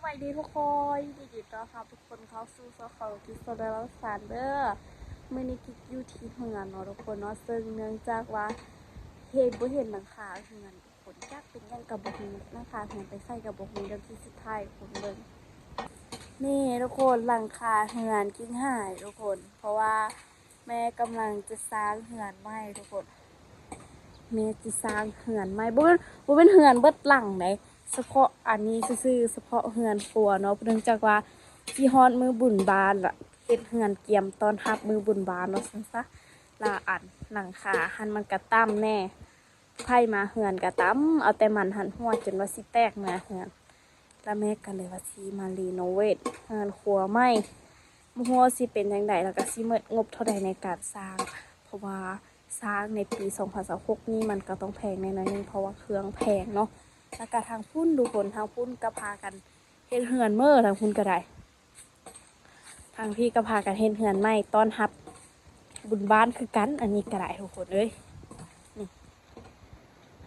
วัสดีทุกคนยินดีต้อนรับทุกคนเข้าสู่ช่องของกิฟต์เดลสานเดอร์มื่อนี้กิ๊กอยู่ที่เฮือนเนาะทุกคนเนาะซึ่งเนื่องจากว่าเห็นหลังคาเฮือนทุกคนจักเป็นยังกับบ่ฮู้นะคะเฮือนไปใส่กับบ่ฮู้เรื่องที่สุดท้ายคนเบิ่งนี่ทุกคนหลังคาเฮือนกิ๊กหายทุกคนเพราะว่าแม่กำลังจะสร้างเฮือนใหม่ทุกคนแม่จะสร้างเฮือนใหม่บ่เป็นเฮือนเบิดหลังไหนเฉพาะอันนี้ซื่อเฉพาะเฮือนครัวเนาะเนื่องจากว่าที่ฮอดมือบุญบานล่ะเฮ็ดเฮือนเกียมตอนรับมือบุญบานเนาะซั่นซะละอันหลังคาหันมันกระตั้มแน่ไผมาเฮือนกระตั้มเอาแต่มันหันหัวจนว่าสิแตกมาเฮือนแล้วแม่ก็เลยว่าสิมารีโนเวทเฮือนครัวใหม่บ่ฮู้ว่าสิเป็นจังไดแล้วก็สิหมดงบเท่าใดในการสร้างเพราะว่าสร้างในปี2026นี่มันก็ต้องแพงแน่นอนนึงเพราะว่าเครื่องแพงเนาะแล้วก็ทางพุ่นดูคนทางพุ่นก็พากันเฮ็ดเฮือนเมื่อทางพุ่นก็ได้ทางพี่ก็พากันเฮ็ดเฮือนใหม่ต้อนรับบุญบ้านคือกันอันนี้ก็ได้ทุกคนนี่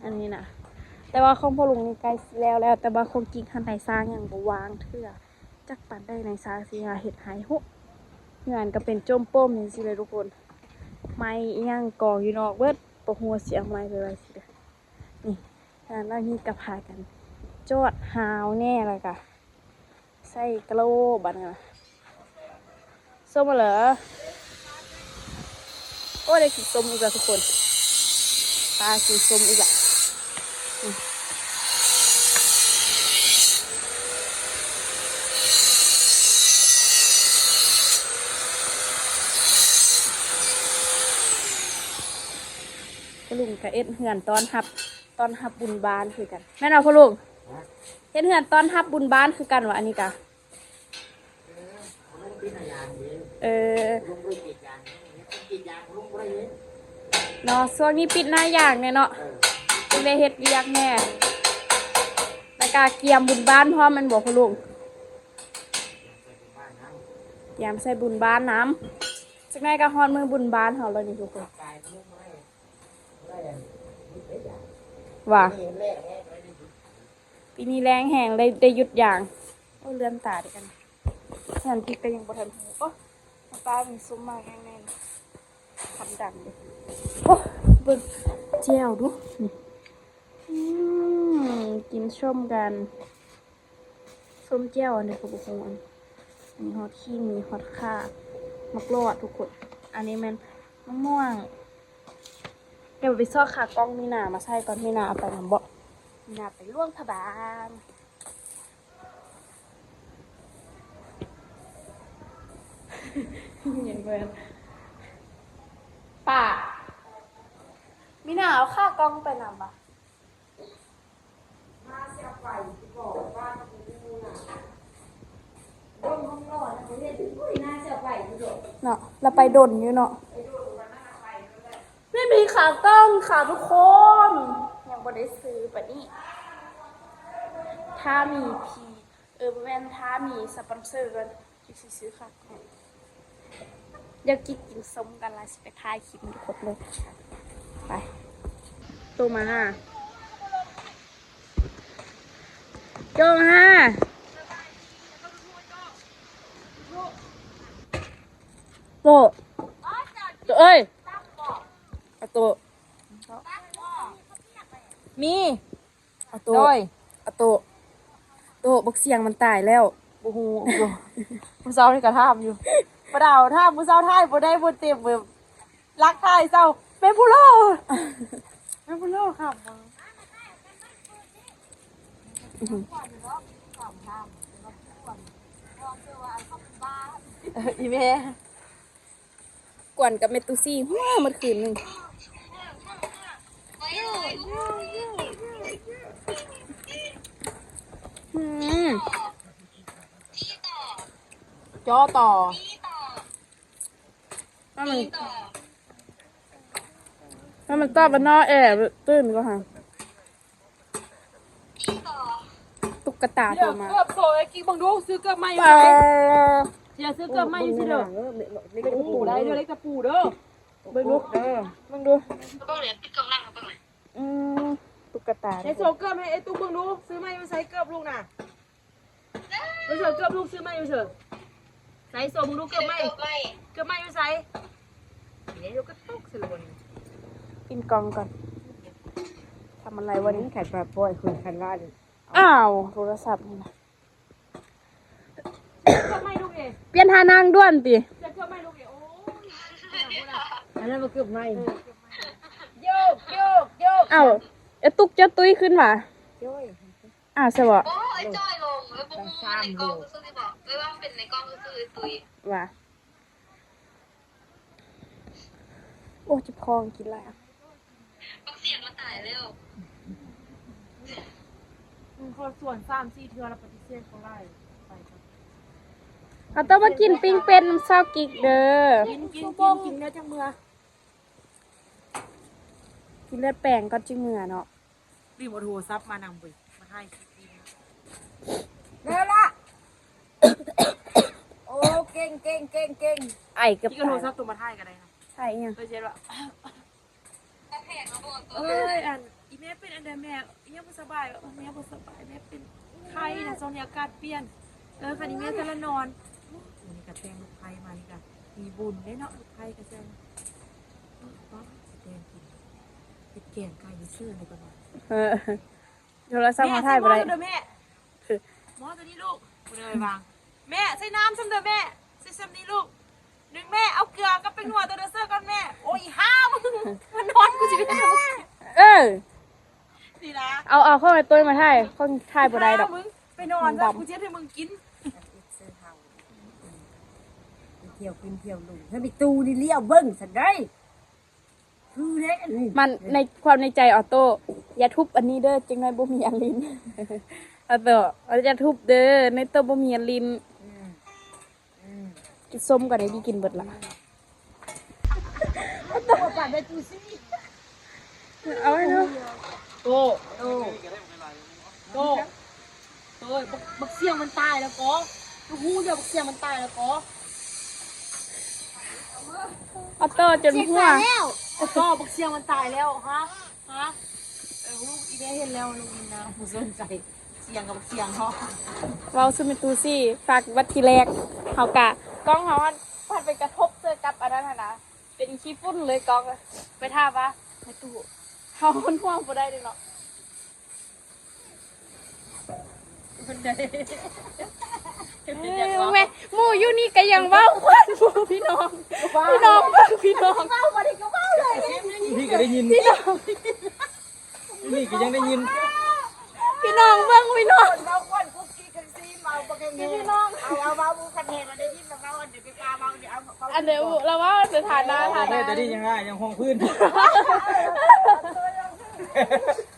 อันนี้นะแต่ว่าของพ่อลุงนี่ใกล้แล้วแต่ว่าคงกินทันใดสร้างอย่างบ่วางเทื่อจักปันได้ในสร้างสิหาเฮ็ดหายหุเฮือนก็เป็นจมป้มจังซี่เลยทุกคนไม้อีหยังกองอยู่นอกเบิดบ่ฮู้เสียงไม้ไปไว้สิเด้อนี่แล้วนี่ก็พากันจอดหาวแน่แล้วก็ใส่กะโหลบัดนั้นส้มมาเหรอโอ้ได้กินส้มอีกแล้วทุกคนปลากินส้มอีกแล้วพ่อลุงกับเอ็ดเหือนตอนหับบุญบานคือกันแม่นเอาพ่อลุงเอ็ดเหือนตอนหับบุญบานคือกันวะอันนี้กะเนาะช่วงนี้ปิดหน้าอย่างเนี่ยเนาะเป็นเลยเฮ็ดเวียกแน่แล้วก็เกียมบุญบ้านพ่อมันบอกพ่อลุงเกียมใส่บุญบ้านน้ำจากนั้นก็ฮอนมือบุญบ้านเขาเลยนี่ทุกคนว่าปีนี้แรงแห้งได้หยุดอย่างโอ้เลื่อนตาด้วยกันฉันกินไปยังบ่ทันหูโอ้ป้ามีซุ้มมาแห้งแน่นทำดังเลยโอ้เบิ่งเจียวดูกินส้มกันส้มเจียวอันนี้คือบุกงมีฮอตขี้มีฮอตข่ามักโลดทุกคนอันนี้มันมะม่วงเดี๋ยวไปซอกขากล้องมีนามาใส่ก่อนมีนาเอาไปน้ำบ่มีนาไปล่วงพะบางเห็นเพื่อนป่ามีนาเอาข้ากล้องไปนำปะมาเสียบไฟบอกว่าต้นห้องนอนเขาเรียกอุ้ยน่าเสียบไฟเนาะเราไปดนอยู่เนาะไม่มีขากล้องค่ะทุกคนยังบ่ได้ซื้อปะนี่ถ้ามีแม่นถ้ามีสปอนเซอร์กันจะซื้อค่ะเดี๋ยวกินส้มกันละสิไปถ่ายคลิปทุกคนเลยไปตัวมาโจมาโตเอ้ยเอาตัวมีเอาตัวบักเสียงมันตายแล้วโอ้โหผู้สาวนี่กระทำอยู่ประดาวท่าผู้สาวท่ายบ่ได้บ่เต็มแบบรักท่ายเศร้าเป็นผู้โลครับอีเมกวนกับเมตุซี่หัวมันคืนหนึ่งจ่อต่อมันต้ามันนอแอบตื่นก็ฮะตุ๊กตาตัวมาเกือบโซ่ไอ้กิ๊กบังดูซื้อเกือบไม่อยู่เดี๋ยวซื้อเกือบไม่อยู่สิเด้อเล็กตะปูได้เด้อเล็กตะปูเด้อเบิ่งดูต้องเหรียญติ๊กเกือบนั่งกับเบิ่งเลยตุ๊กตาไอ้โซ่เกือบให้ไอ้ตุ๊กบังดูซื้อไม่มาใส่เกือบลูกน่ะ ได้ เฉยเกือบลูกซื้อมาอยู่เฉยใส่โซมึงดูเกือบไหมเกือบไหมอยู่ใส่เดี๋ยวก็ตกสลวน กินกล่องก่อนทำอะไรวันนี้ แขกปลาป่วยคุณคันว่า อ้าวโทรศัพท์นี่นะ เกือบไหมลูกเอ๋ เปลี่ยนท่านางด้วนติ เกือบไหมลูกเอ๋โอ้ย อันนั้นมาเกือบไหม โยกโยกโยก อ้าวตุกจะตุ้ยขึ้นว่ะ จ้อย อ้าวใช่บ่ โอ้ไอ้จ้อยลงแล้วบุ้งในกล้องซื้อที่บอกไม่ว่ามันเป็นในกล้องซื้อตุย ว่ะโอ้จิบคองกินอะไรอ่ะ ฟังเสียงมันตายเร็ว มึงคนส่วน3-4เทือแล้วปฏิเสธเขาไล่ไปครับ เราต้องมากินปิ้งเป็ดน้ำซาวกิกเด้อ กินเนื้อจังเมือ กินเลือดแป้งก็จิเมื่อเนาะ รีบเอาโทรศัพท์มานำไปมาให้ เร็วละโอ้เก่งเก่งเก่งเก่ง ไอ้เกับ พี่ก็โท ตาร ย ศัพท์ตัวมาให้กันได้นะ ใช่ยัง ตัวเจ๊ว่า ถ้าแพงแล้วบอกตัว เอ้ยอันอีแม่เป็นอันเดแม่ยังไม่สบายแบบแม่บ่สบายแม่เป็นไข้นะช่วงนี้อากาศเปลี่ยนคันนี้แม่จะละนอนวันนี้ก็แต่งลูกไผ่มานี่กันมีบุญได้เนาะลูกไผ่ก็จะก็แต่งกินติดแกงไก่ซื้อในก่อน เออโทรศัพท์มาถ่ายไป เล เลย ย แม่หมอตัวนี้ลูกกูเลยวางแม่ใส่น้ำซ้ำเด้อแม่ใส่ซ้ำนี้ลูกดึงแม่เอาเกลือกับเป็นหัวตัวเด้อเสื้อก่อนแม่โอ้ยห้ามึงมันนอนกูสิแม่ เออ นี่นะ เอาเข้าไปตัวมาถ่ายเขาถ่ายบ่ได้ดอก มึงไปนอนแล้วกูจะให้มึงกิน เสื้อเทาเที่ยวกินเที่ยวลุงถ้าไปตูนี่เลี้ยวเบิ้งสันได้คือเด้ มันในความในใจออโต้อย่าทุบอันนี้เด้อจึงได้บ่มีอันลิน ออโต้เราจะทุบเด้อในตัวบ่มีอันลินกินส้มก็ได้ดีกินเบิดละ ตัวป่านไปตูซี่ เอาไว้เนาะ โตโตโตโตบักเสียงมันตายแล้วก็ลูกหูเดี๋ยวบักเสียงมันตายแล้วก็ ออโต้จนหัว ก็บักเสียงมันตายแล้วฮะลูกอีเดเห็นแล้วลูกอินนะผู้สนใจเสียงกับบักเสียงเนาะ เว้าซุมิตูซี่ฝากวัดทีแรกเฮากะกล้องเฮาอันพัดไปกระทบเจอกับอันนั้นน่ะนะเป็นขี้ฝุ่นเลยกล้องอะไปท่าปะไปตู้เฮามันห่วงบ่ได้เลยเนาะ คนใด แม่หมู่อยู่นี่ก็ยังเว้าควันหมู่พี่น้องพี่น้องเบิ่งพี่น้อง พี่ก็ได้ยิน พี่น้อง นี่ก็ยังได้ยิน พี่น้องเบิ่งพี่น้อง เราคนคุกกี้กันซีเมาปะกันเงี้ยเอาเมาบุกันเห็นมันได้ยินเมาเดี๋ยวไปปลาเมาเดี๋ยวเอา อันเดี๋ยวเราว่าจะฐานะฐา ได้ นะ แต่นี่ยังไงยังห้องพื้น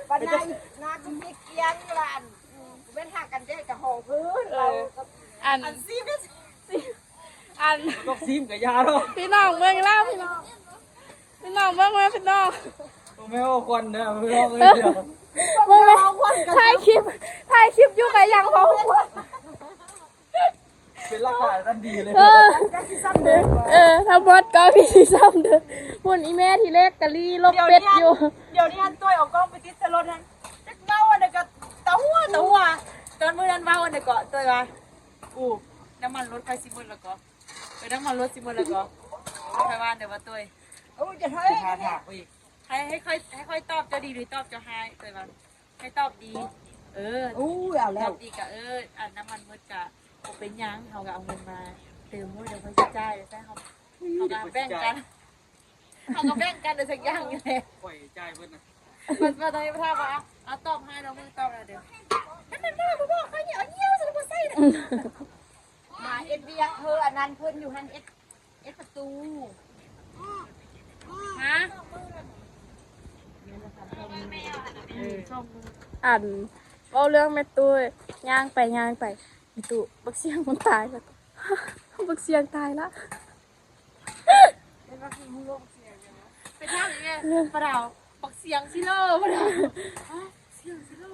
ปัญหาหน้าคุณพี่เกียงลานเป็นหักกันได้กับหอพื้นเรา อัน ซีไม่ อัน ก็ซีมกับยาแล้ว พี่น้องเบิ่งแล้วพี่น้องพี่น้องเบิ่งแล้วพี่น้อง ไม่เอาควันนะไม่เอาเลยเดียว เบิ่งแล้วถ่ายคลิปอยู่กับยังพอหัว เป็นราคาทันดีเลย ถ้าบอสก็พี่ซ้ำเด้อหุ่นอีแม่ทีเล็กกะลี่ลบเป็ดอยู่ เดี๋ยวนี้อันตัวออกกล้องไปติดสลดนั่นจักเมาอันเด็กก็ตะหัวตอนมื้อนั้นเมาอันเด็กก็ตัวว่าอู้น้ำมันรถไฟสิหมดแล้วก็น้ำมันรถสิหมดแล้วก็ไปว่าเดี๋ยวว่าตัว โอ้จะให้ พาถากไปอีก ให้ค่อยตอบจะดีหรือตอบจะให้ตัวว่าให้ตอบดี อู้เอา ต แล้ อ ว บดีกะอันน้ำมันมืดกะเป็นยังเขาก็เอาเงินมาเติมมือเดี๋ยวเขาจะจ่ายเดี๋ยวใช่เขาก็แบ่งกันเขาก็แบ่งกันเดี๋ยวสักอย่างนี่แหละ ปล่อยใจเพิ่นนะ มันมาตอนนี้พ่อว่าเอาตอบให้เรามือตอบแล้วเดี๋ยวนั่นพ่อบอกเขาเนี่ยเอาเยี่ยวใส่หัวไส้เลย มาเอ็ดเบียเธออันนั้นเพิ่นอยู่หันเอ็ดประตู ฮะชม อันเว้าเรื่องแม่ตุ้ยย่างไปแม่ตุ้บักเสียงมันตายแล้ว บักเสียงตายละ ไปทางนี้ปะดาวปักเสียงซิโร่ปะดาวเสียงซิโร่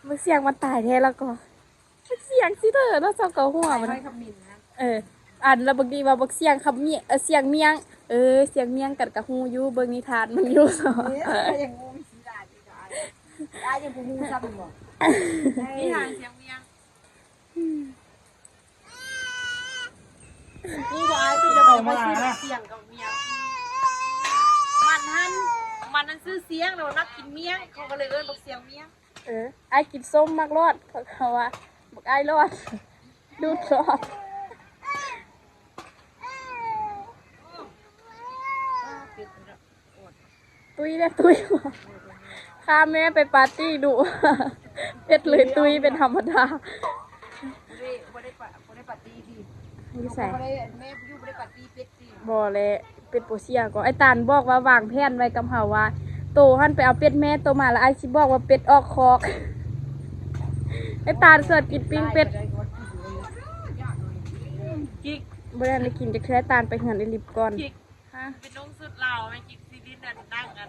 บักเสียงมันตายแท้แล้วก็บักเสียงสิเด้อแล้วเจ้าก็หัวมัน ไม่คำมินนะ อันแล้วบางทีว่าบักเสียงคำเมียเสียงเมียงเสียงเมียงกัดกะฮูอยู่เบิ่งนิทานมันอยู่ซะ ยังงูสีดาดีได้ยังกูงูซ้ำบ่ นี่ทางเสียงเมียง มานะ เสียงกับเมียมันนั่นซื้อเสียงเรานักกินเมียงเขาก็เลยเอิ้นบอกเสียงเมียง ไอ้กินส้มมากรอดเขาว่าบอกไอ้รอดดูดรอดตุยได้ตุยพาแม่ไปปาร์ตี้ดุเป็ดเลยตุยเป็นธรรมดา บ่ได้ปาร์ตี้ดี นี่ใส่ บ่ได้แม่อยู่บ่ได้ปาร์ตี้เป็ดดี บ่เลยเป็ดโปเซียก็ไอ้ตาลบอกว่าวางแผนไว้กับเฮาว่าโตหันไปเอาเป็ดแม่โตมาแล้วไอ้สิบอกว่าเป็ดออกคอกไอ้ตาลเสิร์ฟกินปิ้งเป็ด กิ๊ก บ่ได้กินจะแค่ตาลไปเหือนไอ้ลิบก่อน กิ๊ก ฮะ เป็นน้องสุดเหล่าไหมกิ๊กซีดินนั่นนั่งกัน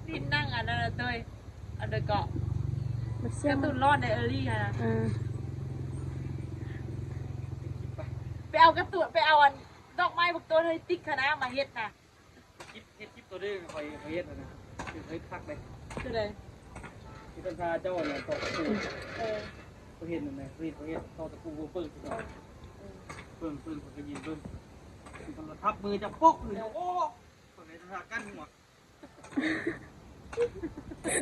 ดินนั่งอันนั้นเต้ยอันเดอร์เกาะ บ่เสีย กระ มั ตุ้ น นรอดในเออรี่นะ อ่า ไปเอาอันดอกไม้พวกตัวเลยติ๊กคณะมาเฮ็ดนะ เฮ็ดตัวนี้คอยเฮ็ดนะคือเฮ็ดคักเลย คือเลย ที่เป็นพาเจ้าเนี่ยตอกตะปูเขาเห็นนั่นแหละเขาเฮ็ดตอกตะปูปึ้งปึ้งก็ยิงปึ้งมันทับมือจะปกเลยโอ้คนไหนจะทากั้นหัว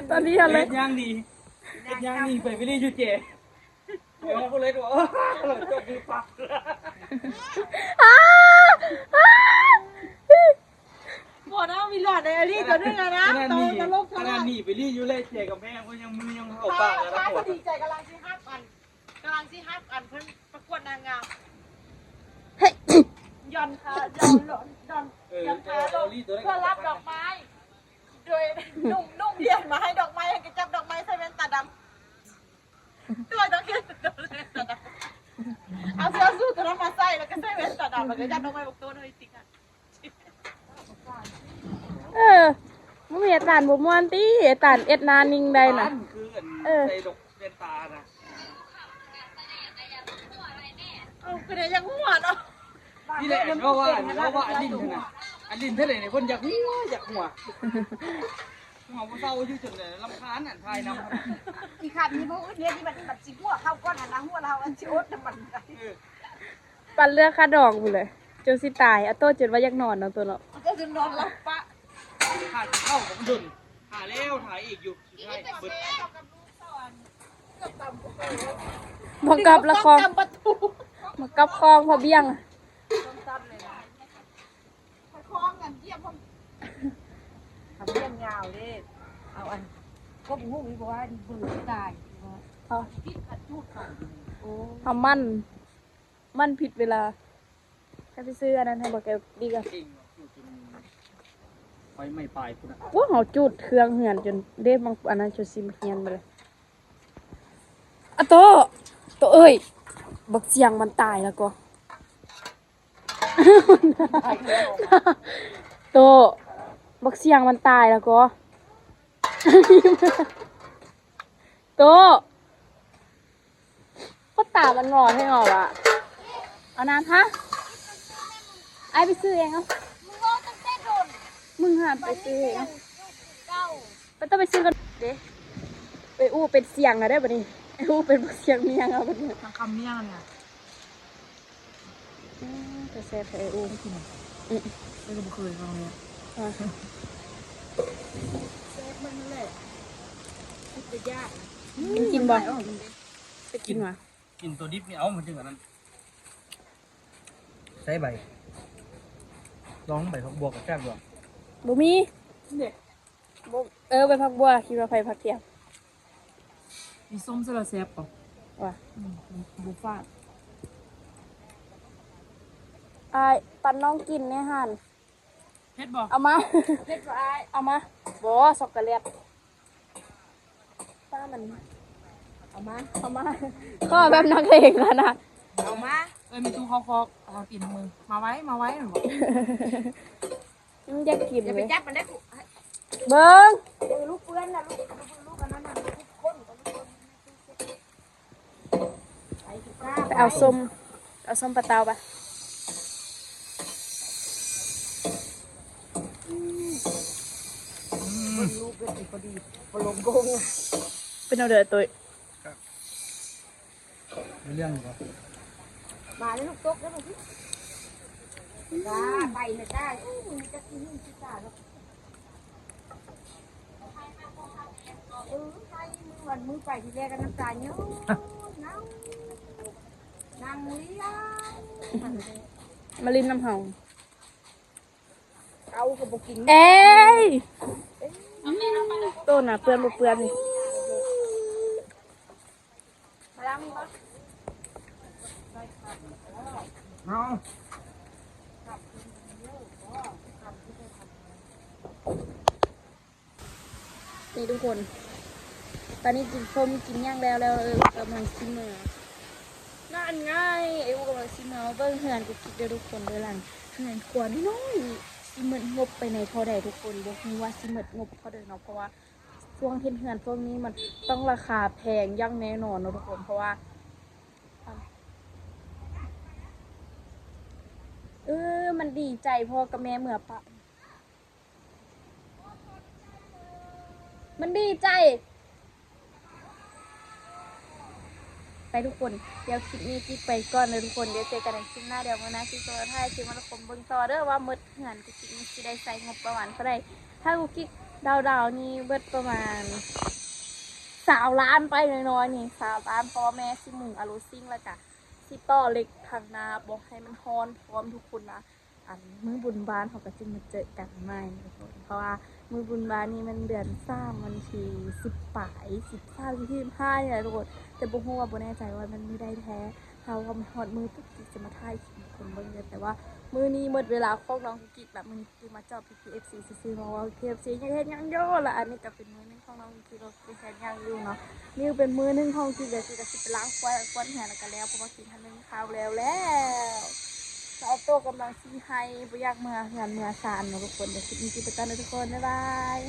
ตอนนี้อะไร เฮ็ดย่างดีไปไม่ได้อยู่เจเดี๋ยวเขาเลยบอกเราจบมือปัก หมดนะมีหลอดในเออรี่ตัวนึงอะนะโตตลก ขนาดนี้ไปรีอยู่เลยเจกับแม่ก็ยังมือยังเข้าปากแล้ว ป้า หัว ก็ดีใจกำลังที่ฮับอันเพิ่นประกวดนางงามย่อนขาย่อนขาลงเพื่อรับดอกไม้ โดยนุ่มเรียนมาให้ดอกไม้ให้กระจับดอกไม้ใส่แว่นตาดำตัวต้องเขียนตัวเลยตาดำเอาเสื้อสู้ตัวนั้นมาใส่แล้วก็ใส่แว่นตาดำแล้วก็จับดอกไม้บอกตัวเลยติ๊กอ่ะ มึงมีอาจารย์บ่ม่วนติอาจารย์เอ็ดนานิ่งได้น่ะ คือใส่ดอกเป็นตานะ เอาคือได้ยังหัวเนาะ นี่แหละเพราะว่าอลินนะอลินเท่าไหร่เนี่ยคนอยากหัวหัวผู้เศร้าอยู่จนเลยลำคาญอ่ะทายนำ อีขาดนี้บ่เรียนที่มันสิหัวเข้าก้อนน่ะนะหัวเราอันสิอดน้ำมัน ปันเลือกค่าดอกพุ่นเลยจนสิตายอะโตจนว่าอยากนอนเนาะตัวเนาะ ก็จะนอนหลับปะ ขาดเข้ากับดุนถ่ายแล้วถ่ายอีกอยู่ใช่เบิด บังกับละคร จำประตู บังกับคลองพอเบี้ยงอะ คล้องกันเยี่ยมผม ทำเรื่องยาวเด้เอาอันก็บ่ฮู้มีบ่ว่าเบื่อตาย เอา พิษขัดจูดเขาโอ้ ทำมั่นผิดเวลาให้ไปซื้ออันนั้นให้บอกแกดีกัน เองไฟไม่ปลายคุณอ่ะ ว่าเขาจุดเครื่องเหือนจนเด็บางอันนั้นจนซิมเฮียนไปเลยอะโตเอ้ยบักเสียงมันตายแล้วก็ โตบักเสียงมันตายแล้วก็ โตก็ตามันงอให้งอวะเอาน้ำฮะไอไปซื้อเองเอามึงหาไปซื้อเองเอาไปต้องไปซื้อกันเด้ไปอู้เป็นเสียงอะได้ปะนี่ไออู้เป็นเสียงเมียงเอาปะนี่ ทางคำเมี่ยงเนี่ย จะแซ่บไออู้ ไม่ก็เคยฟังเลย อ่ะ กินบ่ไปกินมา กินตัวดิบนี่เอามันจึงอันนั้นใช้ใบลองใบผักบัวกับแก้มด้วย บ่มีบ่ไปพักบัวคิดว่าไปพักเที่ยง มีส้มสลัดแซ่บป่ะ ว่ะ บุฟาด อายปันน้องกินเนี่ยหัน เฮ็ดบอก เอามาเฮ็ดบ่อายเอามาบ่ช็อกโกแลตป้ามันเอามาก็แบบนักเลงขนาด เอามา มีตู้ข้าวฟอกเอากินมือมาไว้หนูบอก มันอยากกิน อย่า เล ไป ย จับมันได้ เบิ้ง ลูกเพื่อนน่ะลูกอันนั้นน่ะลูกคน ไปเอาส้มปลาเตาปะ ลูกเป็นพอดีพอลงโกง เป็นเอาเดือดตัว เรื่องครับ มาแล้วลูกตกแล้วลูก จ้าไปนะจ้าอู้นี่จะกินนี่จ้าแล้วไปมือวันมือไปที่แรกกันน้ำตาเนาะนั่งเลี้ยง มาลินน้ำเห่า เอาก็บอกกิน เอ้ยต้นน่ะเปื้อนบ่เปื้อนนี่ มาล้างปะ เอา นี่ทุกคน ตอนนี้กินส้มกินย่างแล้วกำลังซิมเมอร์นั่นไงไอ้อูกำลังซิมเมอร์เบิ้งเฮือนกูคิดเด้อทุกคนเด้อหลังเฮือนกวนน้อยซิมเมอร์งบไปในเท่าใดทุกคนบอกมีว่าซิมเมอร์งบเท่าใดเนาะเพราะว่าช่วงเฮือนช่วงนี้มันต้องราคาแพงย่างแน่นอนเนาะทุกคนเพราะว่ามันดีใจพ่อกับแม่เมื่อปะมันดีใจไปทุกคนเดี๋ยวคลิปนี้กิ๊กไปก่อนเลยทุกคนเดี๋ยวเจอกันในคลิปหน้าเดี๋ยวมานะที่ตัวท้ายคลิปมันคมเบิ่งต่อเด้อว่าหมดเหือนกูกิ๊กนี่สิได้ใส่งบประมาณเท่าไหร่ถ้ากูกิ๊กดาวนี่เบิดประมาณ20 ล้านไปน้อยๆนี่20 ล้านพ่อแม่สิมุงอลูซิ่งแล้วก็สิต่อเหล็กทางนาบอกให้มันฮอนพร้อมทุกคนนะอันมือบุญบานเขาก็จะมาเจอกันใหม่ทุกคนเพราะว่ามือบุญบานนี่มันเดือน3วันที่10 ปลาย13ที่25นี่แหละทุกคนแต่บ่ฮู้ว่าบ่แน่ใจว่ามันมีได้แท้เขาก็ฮอดมือปุ๊บจะมาถ่ายคลิปคนเบิ่งเลยแต่ว่ามื้อนี้หมดเวลาของน้องกุ๊กกิ๊กแบบมื้อนี้กุ๊กกิ๊กมาจอบ PPFC ซื่อๆมาว่า PPFC ยังเฮ็ดหยังอยู่ล่ะอันนี้ก็เป็นมื้อนึงของน้องกุ๊กกิ๊กเราเฮ็ดหยังอยู่เนาะนี่เป็นมื้อนึงของกุ๊กกิ๊กก็สิไปล้างควยก้อนแหแล้วก็แล้วเพราะว่ากินทันนึงข้าวแล้วเอาโตกำลังสิให้บ่อยากเมื่อเฮือนเมื่อซานเนาะทุกคนเดี๋ยวคลิปนี้กินไปกันนะทุกคนบ๊ายบาย